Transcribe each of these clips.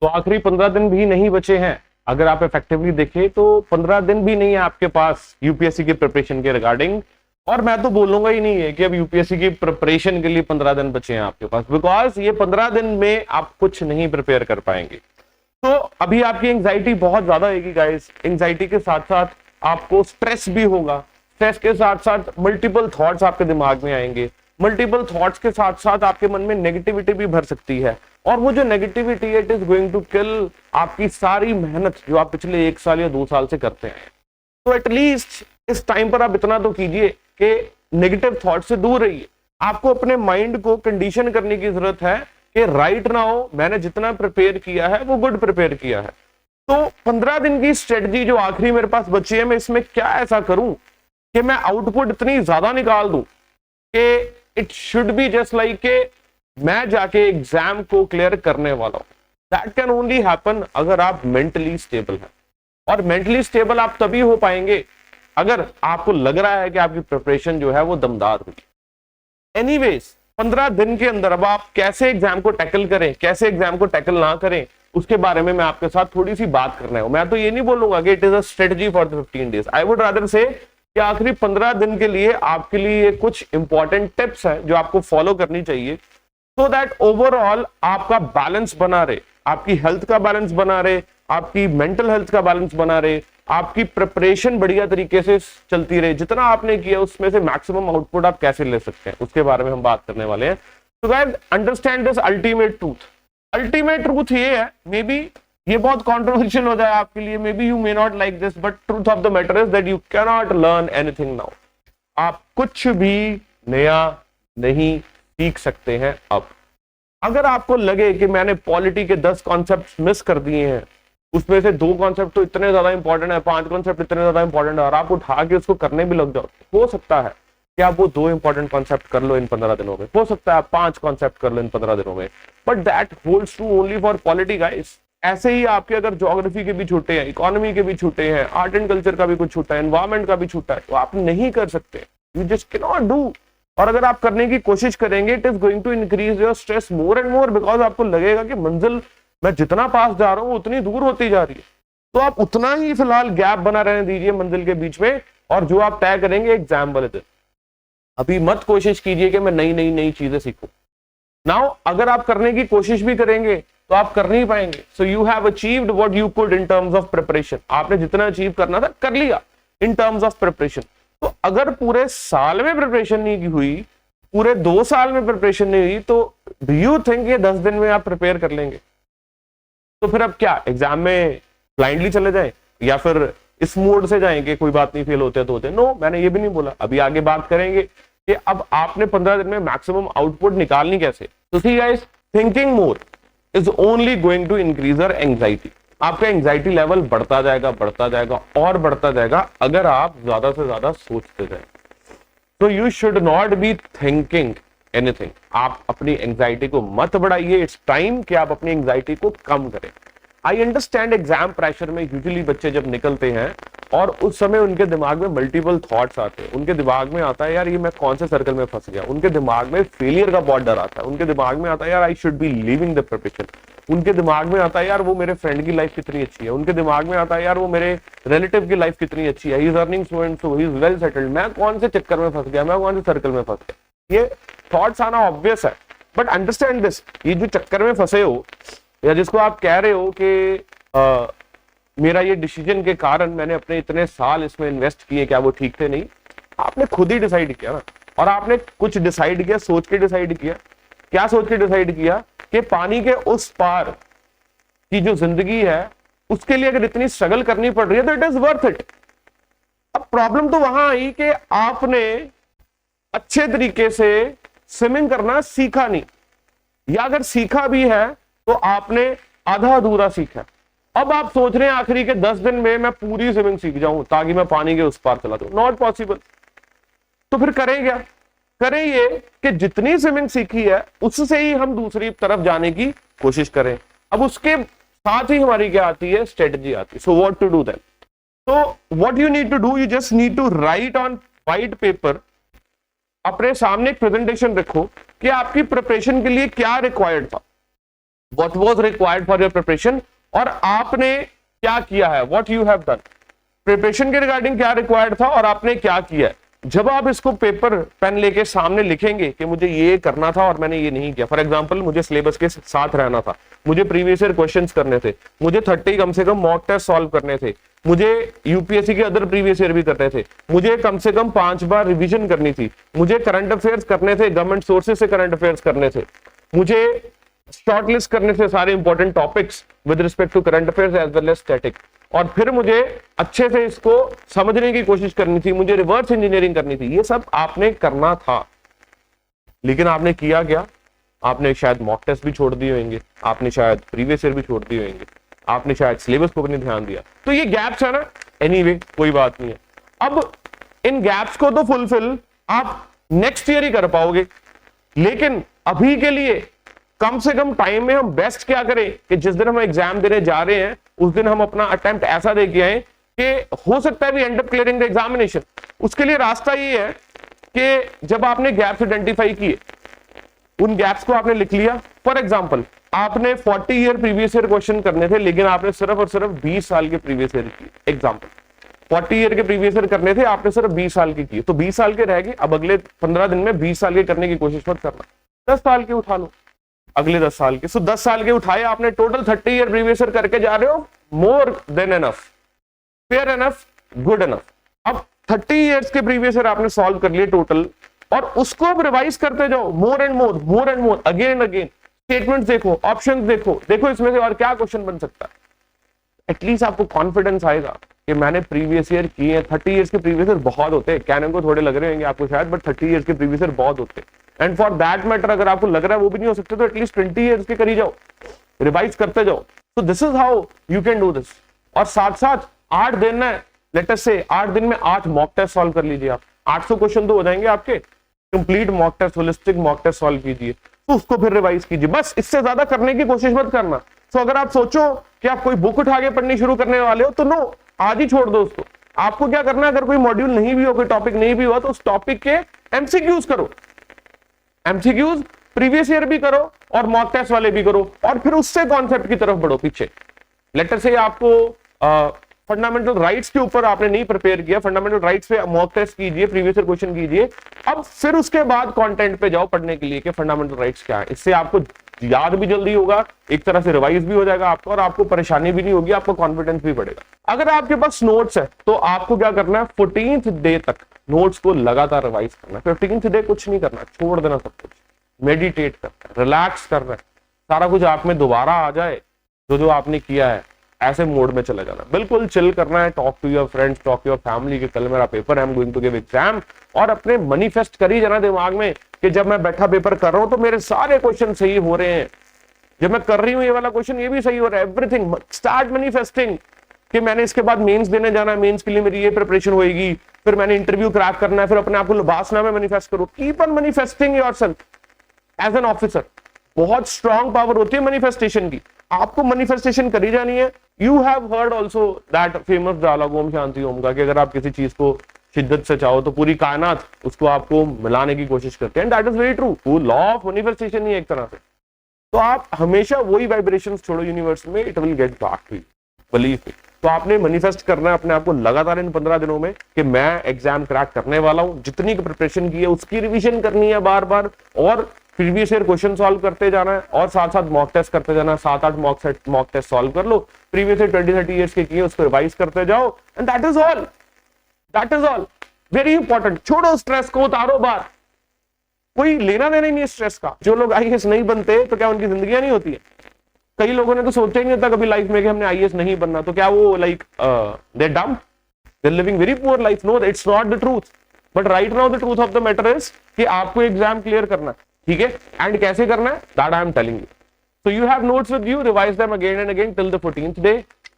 तो आखिरी 15 दिन भी नहीं बचे हैं। अगर आप इफेक्टिवली देखें तो 15 दिन भी नहीं है आपके पास यूपीएससी की प्रिपरेशन के रिगार्डिंग। और मैं तो बोलूंगा ही नहीं है कि अब यूपीएससी की प्रिपरेशन के लिए 15 दिन बचे हैं आपके पास, बिकॉज ये 15 दिन में आप कुछ नहीं प्रिपेयर कर पाएंगे। तो अभी आपकी एंजाइटी बहुत ज्यादा होगी गाइस। एंजाइटी के साथ साथ आपको स्ट्रेस भी होगा, स्ट्रेस के साथ साथ मल्टीपल थॉट्स आपके दिमाग में आएंगे, मल्टीपल थॉट्स के साथ साथ आपके मन में नेगेटिविटी भी भर सकती है। और वो जो नेगेटिविटी है, it is going to kill आपकी सारी मेहनत जो आप पिछले 1 साल या 2 साल से करते हैं। तो एटलीस्ट इस टाइम पर आप इतना तो कीजिए कि नेगेटिव थॉट से दूर रहिए। आपको अपने माइंड को कंडीशन करने की जरूरत है कि राइट नाउ मैंने जितना प्रिपेयर किया है वो गुड प्रिपेयर किया है। तो 15 दिन की स्ट्रेटजी जो आखिरी मेरे पास बची है, मैं इसमें क्या ऐसा करूं कि मैं आउटपुट इतनी ज्यादा निकाल दूं कि it should be just like के मैं जाके एग्जाम को क्लियर करने वाला हूं। दैट कैन ओनली हैपन अगर आप मेंटली स्टेबल हैं। और मेंटली स्टेबल आप तभी हो पाएंगे अगर आपको लग रहा है कि आपकी प्रिपरेशन जो है वो दमदार होगी। एनीवेज 15 दिन के अंदर अब आप कैसे एग्जाम को टैकल करें, कैसे एग्जाम को टैकल ना करें, उसके बारे में मैं आपके साथ थोड़ी सी बात करना है। मैं तो ये नहीं बोलूंगा कि it is a strategy for the 15 days. I would rather से कि आखिरी 15 दिन के लिए आपके लिए कुछ इंपॉर्टेंट टिप्स हैं जो आपको फॉलो करनी चाहिए, सो दैट ओवरऑल आपका बैलेंस बना रहे, आपकी हेल्थ का बैलेंस बना रहे, आपकी मेंटल हेल्थ का बैलेंस बना रहे, आपकी प्रिपरेशन बढ़िया तरीके से चलती रहे। जितना आपने किया उसमें से मैक्सिमम आउटपुट आप कैसे ले सकते हैं, उसके बारे में हम बात करने वाले हैं। तो guys understand this ultimate truth. Ultimate truth ये है, मे बी ये बहुत कॉन्ट्रोवर्शियल हो जाए आपके लिए, may be you may not like this, but truth of the matter is that you can not learn anything now. आप कुछ भी नया नहीं सीख सकते हैं अब। अगर आपको लगे कि मैंने पॉलिटी के 10 कॉन्सेप्ट मिस कर दिए हैं, उसमें से 2 कॉन्सेप्ट तो इतने ज्यादा इंपॉर्टेंट है, 5 कॉन्सेप्ट इतने ज्यादा इंपॉर्टेंट है, और आप उठा के उसको करने भी लग जाओ, हो सकता है कि आप वो 2 इंपॉर्टेंट कॉन्सेप्ट कर लो इन 15 दिनों में, हो सकता है आप 5 कॉन्सेप्ट कर लो इन 15 दिनों में, but that holds true only for polity guys. ऐसे ही आपके अगर ज्योग्राफी के भी छूटे हैं, इकोनॉमी के भी छूटे हैं, आर्ट एंड कल्चर का भी कुछ छूटा है, एनवायरमेंट का भी छूटा है, तो आप नहीं कर सकते, you just can not do. और अगर आप करने की कोशिश करेंगे, it is going to increase your stress more and more, because आपको लगेगा कि मंजिल मैं जितना पास जा रहा हूं उतनी दूर होती जा रही है। तो आप उतना ही फिलहाल गैप बना रहने दीजिए मंजिल के बीच में, और जो आप तय करेंगे एग्जाम वाले दिन। अभी मत कोशिश कीजिए कि मैं नई नई नई चीजें सीखूं। नाउ अगर आप करने की कोशिश भी करेंगे तो आप कर नहीं पाएंगे। So you have achieved what you could in terms of preparation. आपने जितना अचीव करना था कर लिया इन टर्म्स ऑफ प्रिपरेशन। तो अगर पूरे साल में प्रिपरेशन नहीं हुई, पूरे 2 साल में प्रिपरेशन नहीं हुई, तो डू यू थिंक ये 10 दिन में आप प्रिपेयर कर लेंगे? तो फिर अब क्या एग्जाम में ब्लाइंडली चले जाएं, या फिर इस मोड से जाएं कि कोई बात नहीं, फेल होते तो होते? नो, मैंने ये भी नहीं बोला। अभी आगे बात करेंगे कि अब आपने 15 दिन में मैक्सिमम आउटपुट निकालनी कैसे। तो see guys, thinking more is only going to increase your anxiety. आपका एंजाइटी लेवल बढ़ता जाएगा, बढ़ता जाएगा और बढ़ता जाएगा अगर आप ज्यादा से ज्यादा सोचते जाए। तो you should not be thinking anything. आप अपनी एंजाइटी को मत बढ़ाइए। इट्स टाइम कि आप अपनी एंजाइटी को कम करें। आई अंडरस्टैंड एग्जाम प्रेशर में यूजुअली बच्चे जब निकलते हैं और उस समय उनके दिमाग में मल्टीपल थॉट्स आते हैं। उनके दिमाग में आता है यार ये मैं कौन से सर्कल में फंस गया। उनके दिमाग में फेलियर का बहुत डर आता है। उनके दिमाग में आता है यार I should be leaving the preparation. उनके दिमाग में आता है यार वो मेरे फ्रेंड की लाइफ कितनी अच्छी है। उनके दिमाग में आता है यार वो मेरे रिलेटिव की लाइफ कितनी अच्छी है, he is earning so and so, he is well settled, मैं कौन से चक्कर में फंस गया, मैं कौन से सर्कल में फंस गया। ये थॉट्स आना ऑब्वियस है, बट अंडरस्टैंड दिस, ये जो चक्कर में फंसे हो या जिसको आप कह रहे हो कि मेरा ये डिसीजन के कारण मैंने अपने इतने साल इसमें इन्वेस्ट किए, क्या वो ठीक थे? नहीं, आपने खुद ही डिसाइड किया ना। और आपने कुछ डिसाइड किया, सोच के डिसाइड किया। क्या सोच के डिसाइड किया? कि पानी के उस पार की जो जिंदगी है उसके लिए अगर इतनी स्ट्रगल करनी पड़ रही है तो इट इज वर्थ इट। अब प्रॉब्लम तो वहां आई कि आपने अच्छे तरीके से स्विमिंग करना सीखा नहीं, या अगर सीखा भी है तो आपने आधा अधूरा सीखा। अब आप सोच रहे हैं आखिरी के 10 दिन में मैं पूरी स्विमिंग सीख जाऊं ताकि मैं पानी के उस पार चला जाऊं। Not possible. तो फिर करें क्या? करें ये कि जितनी स्विमिंग सीखी है उससे ही हम दूसरी तरफ जाने की कोशिश करें। अब उसके साथ ही हमारी क्या आती है? स्ट्रेटजी आती है। So what to do then? तो what you need to do, you just need to write on white paper, अपने सामने एक प्रेजेंटेशन रखो कि आपकी प्रिपरेशन के लिए क्या रिक्वायर्ड था। What was required for your preparation, और आपने क्या किया है, what you have done. Preparation के रिगार्डिंग क्या रिक्वायर्ड था और आपने क्या किया है। जब आप इसको पेपर पेन लेके सामने लिखेंगे कि मुझे ये करना था और मैंने ये नहीं किया, फॉर एग्जांपल मुझे सिलेबस के साथ रहना था, मुझे प्रीवियस ईयर क्वेश्चंस करने थे, मुझे 30 कम से कम मॉक टेस्ट सॉल्व करने थे, मुझे यूपीएससी के अदर प्रीवियस ईयर भी करने थे, मुझे कम से कम 5 बार रिवीजन करनी थी, मुझे करंट अफेयर्स करने थे, गवर्नमेंट सोर्सेज से करंट अफेयर्स करने थे, मुझे शॉर्टलिस्ट करने थे सारे important topics with respect to current affairs as well as static, और फिर मुझे अच्छे से इसको समझने की कोशिश करनी थी, मुझे रिवर्स इंजीनियरिंग करनी थी। ये सब आपने करना था, लेकिन आपने किया क्या, आपने शायद मॉक टेस्ट भी छोड़ दिए होंगे, आपने शायद प्रीवियस ईयर भी छोड़ दिए होंगे, आपने शायद सिलेबस को भी नहीं ध्यान दिया। तो ये गैप्स है ना, एनीवे कोई बात नहीं है। अब इन गैप्स को तो फुलफिल आप नेक्स्ट ईयर ही कर पाओगे, लेकिन अभी के लिए कम से कम टाइम में हम बेस्ट क्या करें कि जिस दिन हम एग्जाम देने जा रहे हैं उस दिन हम अपना अटेम्प्ट ऐसा दे के आए कि हो सकता है we end up clearing the examination. उसके लिए रास्ता ये है कि जब आपने गैप्स आइडेंटिफाई किए, उन गैप्स को आपने लिख लिया। फॉर एग्जांपल आपने 40 ईयर प्रीवियस ईयर क्वेश्चन करने थे, लेकिन आपने सिर्फ और सिर्फ 20 साल के प्रीवियस ईयर किए। एग्जांपल 40 ईयर के प्रीवियस ईयर करने थे, आपने सिर्फ 20 साल के किए, तो 20 साल के रह गए। अब अगले 15 दिन में 20 साल के करने की कोशिश मत करना, 10 साल के उठा लो, अगले 10 साल के। सो 10 साल के उठाए आपने, टोटल 30 ईयर प्रीवियस ईयर करके जा रहे हो, more than enough, fair enough, good enough. अब 30 ईयर्स के प्रीवियस ईयर आपने सॉल्व कर लिए टोटल, और उसको अब रिवाइज करते जाओ, मोर and more, again and again. Statements देखो, ऑप्शंस देखो, देखो इसमें से और क्या क्वेश्चन बन सकता है। एटलीस्ट आपको कॉन्फिडेंस आएगा कि मैंने प्रीवियस ईयर किए हैं। 30 ईयर्स के प्रीवियस ईयर बहुत होते हैं, कहने को थोड़े लग रहे होंगे आपको शायद, बट 30 ईयर्स के प्रीवियस ईयर बहुत होते हैं। एंड फॉर दैट मैटर अगर आपको लग रहा है वो भी नहीं हो सकते, तो एटलीस्ट 20 ईयर्स के करी जाओ, रिवाइज करते जाओ। तो this is how you can do this. और साथ साथ 8 दिन है, लेट अस से 8 दिन में 8 मॉक टेस्ट सॉल्व कर लीजिए आप, 800 क्वेश्चन तो हो जाएंगे आपके। Complete mock test, holistic mock test solve कीजिए, तो उसको फिर रिवाइज कीजिए। बस इससे ज्यादा करने की कोशिश मत करना। तो अगर आप सोचो कि आप कोई बुक उठा के पढ़नी शुरू करने वाले हो, तो नो, आज ही छोड़ दो उसको। आपको क्या करना है, अगर कोई मॉड्यूल नहीं भी हो, कोई टॉपिक नहीं भी हुआ, तो उस टॉपिक के एमसीक्यूज करो, एमसीक्यूज प्रीवियस ईयर भी करो और मॉक टेस्ट वाले भी करो, और फिर उससे कॉन्सेप्ट की तरफ बढ़ो पीछे। लेटर से आपको फंडामेंटल राइट्स के ऊपर आपने नहीं प्रिपेयर किया, फंडामेंटल राइट्स पे मॉक टेस्ट कीजिए, प्रीवियस ईयर क्वेश्चन कीजिए, अब फिर उसके बाद कंटेंट पे जाओ पढ़ने के लिए कि फंडामेंटल राइट्स क्या है। इससे आपको याद भी जल्दी होगा, एक तरह से रिवाइज भी हो जाएगा आपको, और आपको परेशानी भी नहीं होगी, आपको कॉन्फिडेंस भी बढ़ेगा। अगर आपके पास नोट्स है तो आपको क्या करना है, 14th डे तक नोट्स को लगातार रिवाइज करना। 15th डे कुछ नहीं करना, छोड़ देना सब कुछ, मेडिटेट करना है, रिलैक्स करना है, सारा कुछ आप में दोबारा आ जाए, जो आपने किया है, ऐसे मोड में चला जाना, बिल्कुल चिल करना है। Talk to your friends, talk to your family कि कल मेरा पेपर है, I am going to give exam, और अपने मैनिफेस्ट कर ही जाना दिमाग में कि जब मैं बैठा पेपर कर रहा हूं तो मेरे सारे क्वेश्चन सही हो रहे हैं, जब मैं कर रही हूं ये वाला क्वेश्चन ये भी सही हो रहा है, एवरीथिंग। स्टार्ट मैनिफेस्टिंग कि मैंने इसके बाद मेंस देने जाना है, मेंस के लिए मेरी ये प्रिपरेशन होगी, फिर मैंने इंटरव्यू क्रैक करना है, फिर अपने आप को लुभासना में मैनिफेस्ट करो। Keep on manifesting yourself as an officer. बहुत स्ट्रॉन्ग पावर होती है मैनिफेस्टेशन की, आपको मैनिफेस्टेशन करी जानी है। You have heard also that famous dialogue Om Shanti Om का, कि अगर आप किसी चीज को शिद्दत से चाहो तो पूरी कायनात उसको आपको मिलाने की कोशिश करते हैं, and that is very true. वो लॉ ऑफ मैनिफेस्टेशन ही है एक तरह से। तो आप हमेशा वही वाइब्रेशंस छोड़ो यूनिवर्स में, it will get back to you, believe me. तो आपने मैनिफेस्ट करना है अपने आप को लगातार इन 15 दिनों में कि मैं एग्जाम क्रैक करने वाला हूं। जितनी प्रिपरेशन की है उसकी रिवीजन करनी है बार बार, और प्रीवियस ईयर क्वेश्चन सॉल्व करते जाना है, और साथ साथ मॉक टेस्ट करते जाना है। 7-8 मॉक टेस्ट सॉल्व कर लो, प्रीवियस ईयर 20-30 ईयर्स के किए उसको रिवाइज करते जाओ, and that is all, that is all. Very important. छोड़ो स्ट्रेस को, उतारो बार, कोई लेना देना ही नहीं है स्ट्रेस का। जो लोग आईएएस नहीं बनते तो क्या उनकी जिंदगियां नहीं होती है? कई लोगों ने तो सोचा ही नहीं था कभी लाइफ में कि हमने आईएएस नहीं बनना, तो क्या वो like they dumb, they living very poor life? No, it's not the truth. But right now the truth of the matter is कि आपको एग्जाम क्लियर करना है, ठीक है? एंड कैसे करना है, that I am telling you. So you have notes with you, revise them again and again till the 14th day.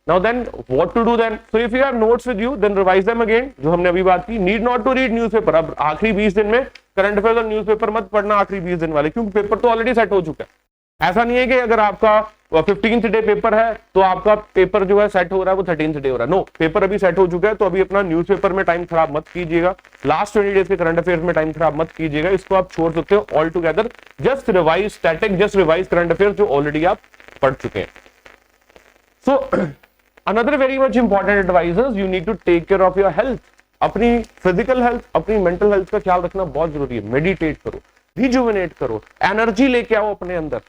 Now then, what to do then? So if you have notes with you, then revise them again. जो हमने अभी बात की, need not to read newspaper. अब आखिरी 20 दिन में current affairs और न्यूज़पेपर मत पढ़ना आखिरी 20 दिन वाले, क्योंकि पेपर तो ऑलरेडी सेट हो चुका है। ऐसा नहीं है कि अगर आपका 15th डे पेपर है तो आपका पेपर जो है सेट हो रहा है वो 13th डे हो रहा है। नो, पेपर अभी सेट हो चुका है, तो अभी अपना न्यूज़पेपर में टाइम खराब मत कीजिएगा, लास्ट 20 डेज के करंट अफेयर्स में टाइम खराब मत कीजिएगा, इसको आप छोड़ सकते हो all together. Just revise static, just revise current affairs जो ऑलरेडी आप पढ़ चुके हैं। So another very much important advice is you need to take care of your health. अपनी फिजिकल हेल्थ, अपनी मेंटल हेल्थ का ख्याल रखना बहुत जरूरी है। मेडिटेट करो, रिजुविनेट करो, एनर्जी लेके आओ अपने अंदर,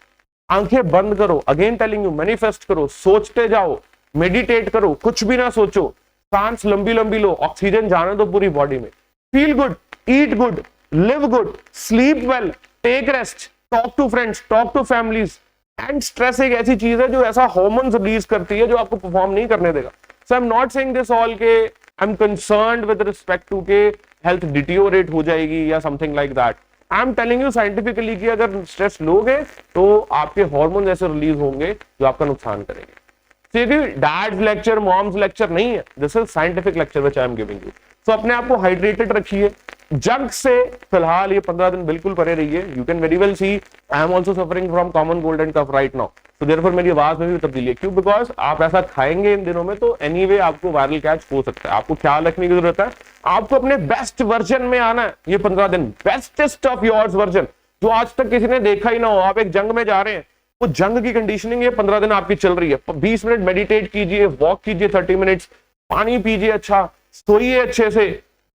आंखें बंद करो, अगेन टेलिंग यू, मैनिफेस्ट करो, सोचते जाओ, मेडिटेट करो, कुछ भी ना सोचो, सांस लंबी लंबी लो, ऑक्सीजन जाने दो पूरी बॉडी में, feel good, eat good, live good, sleep well, take rest, talk to friends, talk to families. And stress एक ऐसी चीज है जो ऐसा हार्मोन्स रिलीज करती है जो आपको परफॉर्म नहीं करने देगा। So I am not saying this all के I am concerned with respect to के हेल्थ डिटीरियोरेट हो जाएगी या something like that. I am telling you scientifically कि अगर स्ट्रेस लोगे तो आपके हार्मोन ऐसे रिलीज होंगे जो आपका नुकसान करेंगे। डैड्स लेक्चर, मॉम्स लेक्चर नहीं है, this is scientific lecture which I am giving you. So अपने आप को हाइड्रेटेड रखिए, जंक से फिलहाल ये 15 दिन बिल्कुल परे रहिए। You can very well see I am also suffering from common cold and cough right now, तो देयरफॉर मेरी आवाज में भी तब्दीली है। क्यों? बिकॉज आप ऐसा खाएंगे इन दिनों में तो एनीवे आपको वायरल कैच हो सकता है। आपको ख्याल रखने की जरूरत है, आपको अपने बेस्ट वर्जन में आना है। ये 15 दिन बेस्टेस्ट ऑफ योर्स वर्जन जो आज तक किसी ने देखा ही ना हो। आप एक जंग में जा रहे हैं, वो जंग की कंडीशनिंग ये 15 दिन आपकी चल रही है। 20 मिनट मेडिटेट कीजिए, वॉक कीजिए 30 मिनट्स, पानी पीजिए, अच्छा सोइए अच्छे से,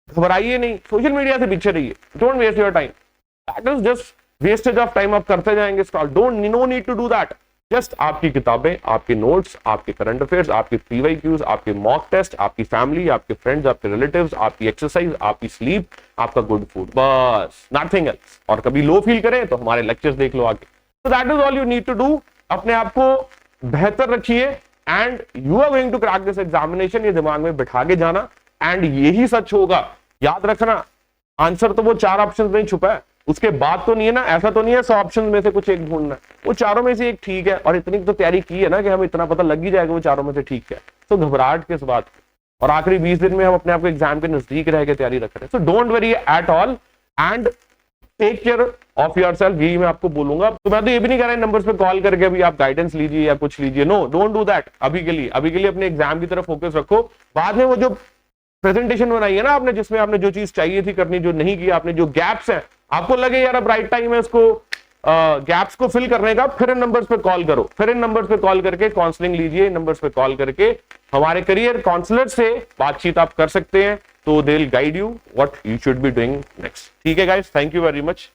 घबराइए नहीं, सोशल मीडिया से पीछे रहिए, don't waste your time, that is just wastage of time. आप करते जाएंगे scroll, don't no need to do that. Just आपकी किताबें, आपके नोट्स, आपके करंट अफेयर्स, आपके PYQs, आपके मॉक टेस्ट, आपकी फैमिली, आपके फ्रेंड्स, आपके रिलेटिव्स, आपकी एक्सरसाइज, आपकी स्लीप, आपका गुड फूड, बस नथिंग एल्स। और कभी लो फील करें तो हमारे लेक्चर्स देख लो आगे। So that is all you need to do। अपने आप को बेहतर रखिए and you are going to crack this examination. ये दिमाग में बिठा के जाना एंड यही सच होगा। याद रखना, आंसर तो वो 4 ऑप्शन में छुपा है, उसके बाद तो नहीं है ना, ऐसा तो नहीं है 100 ऑप्शन में से कुछ एक ढूंढना, वो चारों में से एक ठीक है। और इतनी तो तैयारी की है ना कि हम इतना पता लग ही जाएगा वो चारों में से ठीक है। तो घबराहट किस बात की? और आखिरी 20 दिन में हम अपने आप को एग्जाम के नजदीक रह के तैयारी रख रहे हैं। So don't worry at all and take care of yourself, यही मैं आपको बोलूंगा। तो मैं तो ये भी नहीं कह रहा नंबर्स पे कॉल करके अभी आप गाइडेंस लीजिए या कुछ लीजिए, नो, डोंट डू दैट। अभी के लिए अपने एग्जाम की तरफ फोकस रखो। बाद में वो जो प्रेजेंटेशन बनाई है ना आपने, जिसमें आपने जो चीज चाहिए थी करनी, जो नहीं किया आपने, जो गैप्स हैं, आपको लगे यार अब राइट टाइम है उसको गैप्स को फिल करने का, फिर इन नंबर्स पे कॉल करो, फिर इन नंबर्स पे कॉल करके काउंसलिंग लीजिए। इन नंबर्स पे कॉल करके हमारे करियर काउंसलर से बातचीत आप कर सकते हैं, तो they will guide you what you should be doing next. ठीक है guys, thank you very much.